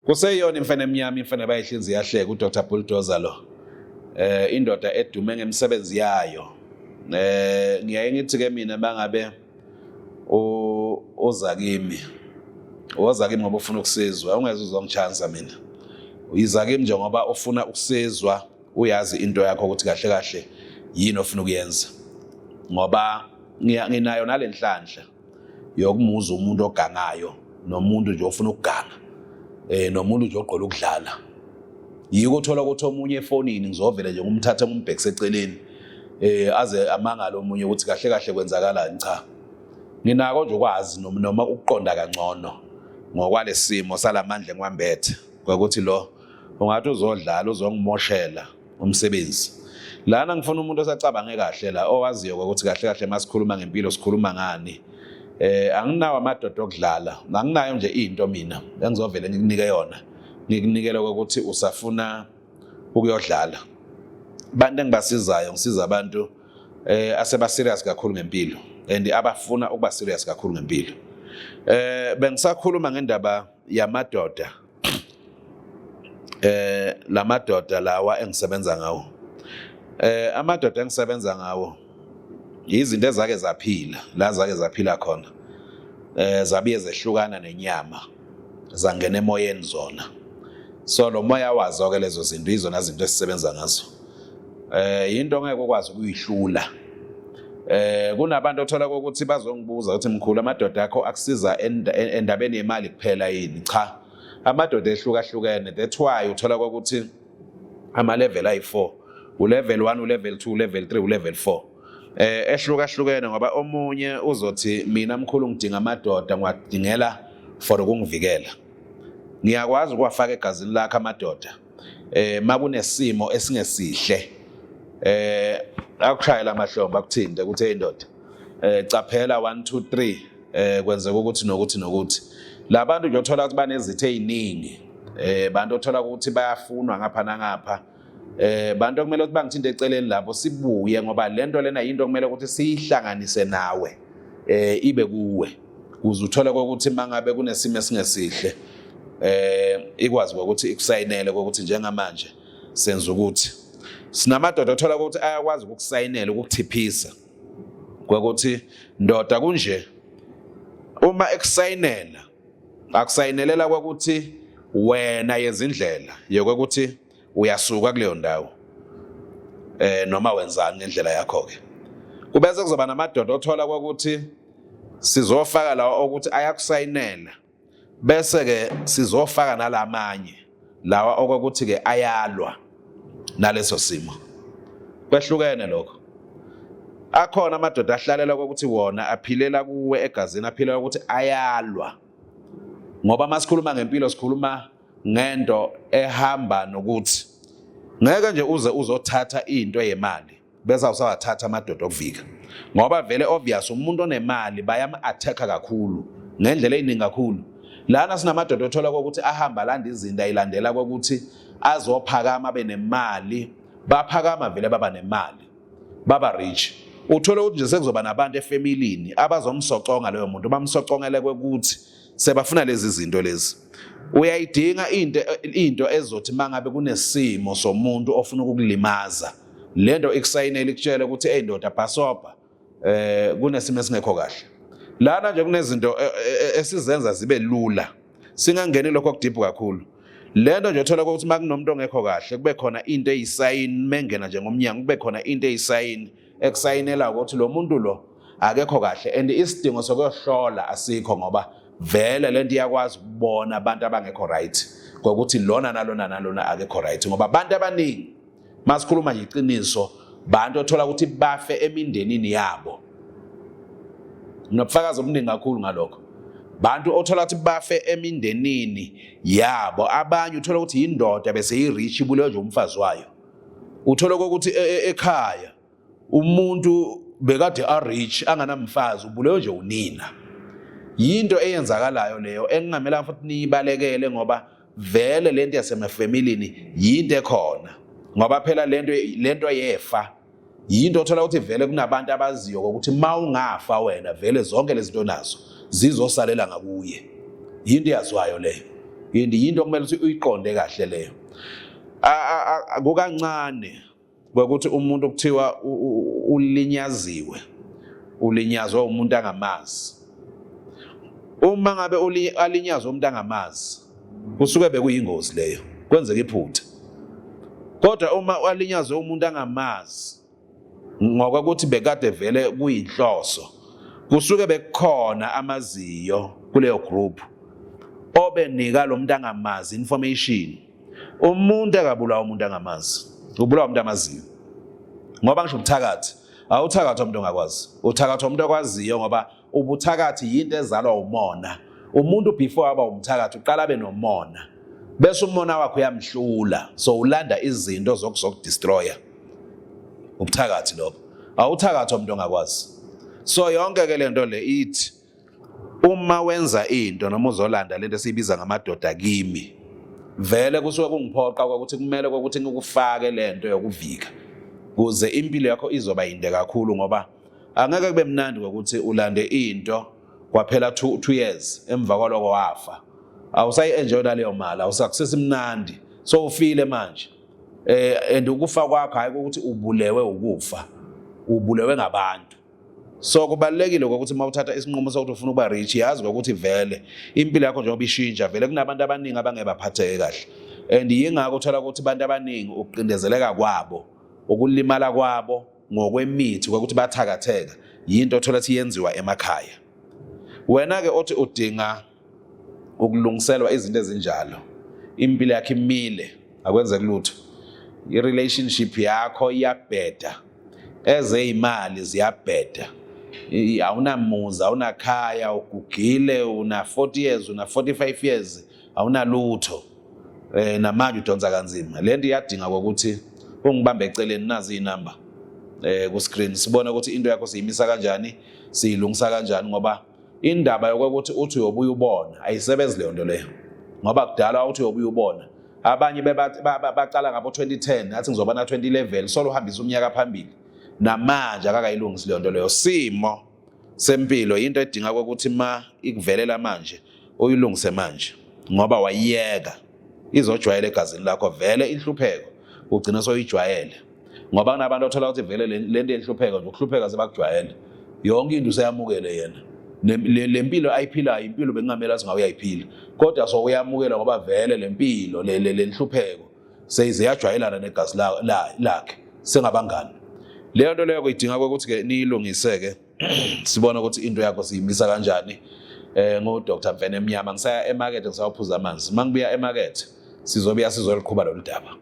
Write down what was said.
Kuseyona imfene emnyama imfene bayihlinzi yahleka uDr Bulldozer lo. Indoda edume ngemisebenzi yayo. Ngiyaye ngithi ke mina bangabe oza kimi ngoba ufuna ukusizwa, ungeze uzongichansa mina. Uyiza kimi njengoba ufuna ukusizwa, uyazi into yakho ukuthi kahle kahle yini ofuna ukuyenza. Ngoba nginayo nalenhlanhla yokumuza umuntu ogangayo nomuntu nje ofuna ukuganga. Nomuntu nje oqola ukudlala. Yiko uthola ukuthi omunye efonini ngizovela nje ngumthatha ngumbhekise eceleni. Aze amangalo omunye ukuthi kahle kahle kwenzakalani cha. Nginako nje ukwazi noma ukuqonda kangcono ngokwalesimo salamandla engiwambethe ukuthi lo ungathi uzodlala uzongimoshela umsebenzi. Lana ngifuna umuntu osacabange kahle la owaziyo ukuthi kahle kahle masikhuluma ngempilo sikhuluma ngani. Anginawo amadoda okudlala, anginayo nje into mina engizovela ngikunike yona. Ngikunikele ukuthi usafuna ukuyodlala. Bantu engibasizayo ngisiza abantu aseba serious kakhulu ngempilo and abafuna ukuba serious kakhulu ngempilo. Bengisakhuluma ngendaba yamadoda. Lamadoda lawa engisebenza ngawo. Amadoda engisebenza ngawo izinto ezake zaphila, la zake zaphila khona. Zabiye zehlukana nenyama. Zangena emoyeni zona. So lo moya wazo ke lezo zinto izona zinto esisebenza ngazo. Into ngeke ukwazi ukuyihlula. Kunabantu othola ukuthi bazongibuza ukuthi mkhulu amadoda akho akusiza endabeni yemali kuphela yini? Cha. Amadoda ehlukahlukene, that's why uthola ukuthi ama level ayi4, ulevel 1, ulevel 2, ulevel 3, ulevel 4. Ehlukahlukene ngoba omunye uzothi mina mkhulu ngidinga amadoda ngiwadingela for ukungivikela. Ngiyakwazi ukuwafaka egazini lakhe amadoda. Makunesimo esingesihle. Akushayela amahlombe akuthinde ukuthi indoda. Caphela 1 2 3 kwenzeka ukuthi nokuthi. Labantu nje uthola ukuthi banezithe eziningi. Bantu othola ukuthi bayafunwa ngapha nangapha. Bantu okumele ukuthi bangithinta eceleni lapho sibuye ngoba lento lena into okumele ukuthi siyihlanganise nawe. Ibe kuwe. Uze uthole ukuthi mangabe kunesimo esingesihle. Ikwazi ukuthi ikusayinele ukuthi njengamanje senza ukuthi sinamadoda othola ukuthi ayakwazi ukukusayinela ukuthiphisa ukuthi ndoda kunje uma ekusayinela akusayinelela ukuthi wena yenza indlela yokuthi uyasuka kuleyo ndawo noma wenzani ngendlela yakho ke kubese kuzoba namadoda othola ukuthi sizofaka lawa ukuthi ayakusayinela bese ke sizofaka nalamanye lawa okuthi ke ayalwa naleso simo. Kwehlukene lokho. Akhona amadoda ahlalela ukuthi wona aphilela kuwe egazini aphilela ukuthi ayalwa. Ngoba masikhuluma ngempilo sikhuluma ngento ehamba nokuthi ngeke nje uzothatha into yemali bese usawathatha amadoda okuvika. Ngoba vele obvious umuntu onemali bayam-attacka kakhulu ngendlela eziningi kakhulu. Lana sinamadoda othola ukuthi ahamba landa izinto ayilandela ukuthi azophakama benemali, baphakama vele baba nemali, baba rich. Uthola ukuthi nje sekuzoba nabantu efamilini abazomsoconga leyo muntu, bamsocongele ukuthi sebafuna lezi zinto lezi. Uyayidinga into ezothi mangabe kunesimo somuntu ofuna ukukulimaza. Lento ikusayinele ikutshela ukuthi eyindoda bhasopa kunesimo esingekho kahle. Lana nje kunezinto esizenza zibe lula. Singangeni lokho kudiphu kakhulu. Lento nje uthola ukuthi makunomuntu ongekho kahle kube khona into eyisayini mengena nje ngomnyango kube khona into eyisayini ekusayinela ukuthi lo muntu lo akekho kahle and isidingo sokuyohlola asikho ngoba vele lento iyakwazi ukubona abantu abangekho right ngokuthi lona nalona akekho right ngoba abantu abaningi masikhuluma nje iqiniso bantu othola ukuthi bafe emindenini yabo. Nginobufakazi obuningi kakhulu ngalokho. Bantu othola ukuthi bafe emindenini yabo, abanye uthola ukuthi indoda bese irich ibulewe nje umfazi wayo. Uthola ukuthi ekhaya umuntu bekade arich anganamfazi ubulewe nje unina. Yinto eyenzakalayo leyo engingamela futhi niyibalekele ngoba vele lento yasemafamilini yinto ekhona. Ngoba phela lento yefa yinto othola ukuthi vele kunabantu abaziyo ukuthi mawungafa wena vele zonke lezi zinto nazo zizosalela ngakuye. Yinto yaziwayo leyo. into okumele ukuthi uyiqonde kahle leyo. Akukancane ukuthi umuntu kuthiwa ulinyazwe umuntu angamazi. Uma ngabe alinyazwe umuntu angamazi kusuke bekuyingozi leyo, kwenzeka iphutha. Kodwa uma alinyazwe umuntu angamazi ngokuthi bekade vele kuyinhloso, kusuke bekukhona amaziyo kuleyo group obenika lo muntu angamazi information. Umuntu akabulawa umuntu angamazi, ubulawa umuntu amaziyo. Ngoba ngisho ubuthakathi, awuthakathi umuntu ongakwazi, uthakathi umuntu okwaziyo ngoba ubuthakathi yinto ezalwa umona. Umuntu before aba umthakathi uqala abe nomona, bese umona wakho uyamhlula, so ulanda izinto zokudestroya. Ubuthakathi lobo, awuthakathi umuntu ongakwazi. So yonke ke lento le ithi uma wenza into noma uzolanda lento esiyibiza ngamadoda kimi, vele kusuke kungiphoqa ukuthi kumele ukuthi ngikufake lento yokuvika kuze impilo yakho izoba yinde kakhulu, ngoba angeke kube mnandi ukuthi ulande into kwaphela 2 years emva kwaloko wafa. Awusayi-enjoy leyo mali, awusakusesimnandi, so ufile manje. And ukufa kwakho hayi ukuthi ubulewe ukufa, ubulewe ngabantu. So kubalekile ukuthi mawuthatha isinqumo sokuthi ufuna ukuba rich, yazi ukuthi vele impilo yakho njengoba ishintsha, vele kunabantu abaningi abangebaphatheke kahle. And yingakho uthola ukuthi abantu abaningi ukuqindezeleka kwabo, ukulimala kwabo ngokwemithi ukuthi bathakatheka, yinto othola ukuthi yenziwa emakhaya. Wena ke othi udinga ukulungiselwa izinto ezinjalo, impilo yakho imile, akwenze lutho. I-relationship yakho iyabheda, ezeyimali ziyabheda. Awunamuzi, awunakhaya, ugugile, una 40 years, una 45 years, awunalutho. Namanje udonsa kanzima. Le nto iyadinga ukuthi ungibambe eceleni, nazi inamba ku screen, sibone ukuthi into yakho siyimisa kanjani, siyilungisa kanjani, ngoba indaba yokuthi uthi uyobuya ubona ayisebenzi leyo nto leyo. Ngoba kudala uthi uyobuya ubona, abanye baqala ngabo 2010, athi ngizoba na 2011, solo uhambisa umnyaka phambili. Namanje akakayilungisi leyo nto leyo. Simo sempilo into edinga ukuthi ma ikuvelela manje uyilungise manje, ngoba wayiyeka izojwayela egazini lakho vele inhlupheko, ugcina soyijwayele. Ngoba kunabantu othola ukuthi vele le nto yenhlupheko nje ukuhlupheka sebakujwayele, yonke into useyamukele yena. Le mpilo ayiphilayo impilo bekungamela singawuyayiphila, kodwa so uyamukela ngoba vele le mpilo le nhlupheko seyiziyajwayelana negazi lakhe sengabangani. Leyo nto leyo kuyidinga ukuthi ke niyilungiseke. Sibona ukuthi into yakho siyimisa kanjani. Ngo-Dr. Mfene Mnyama, ngisaya emakethe ngisawuphuza amanzi. Mangibuya emakethe sizobuya sizoliqhuba lolu daba.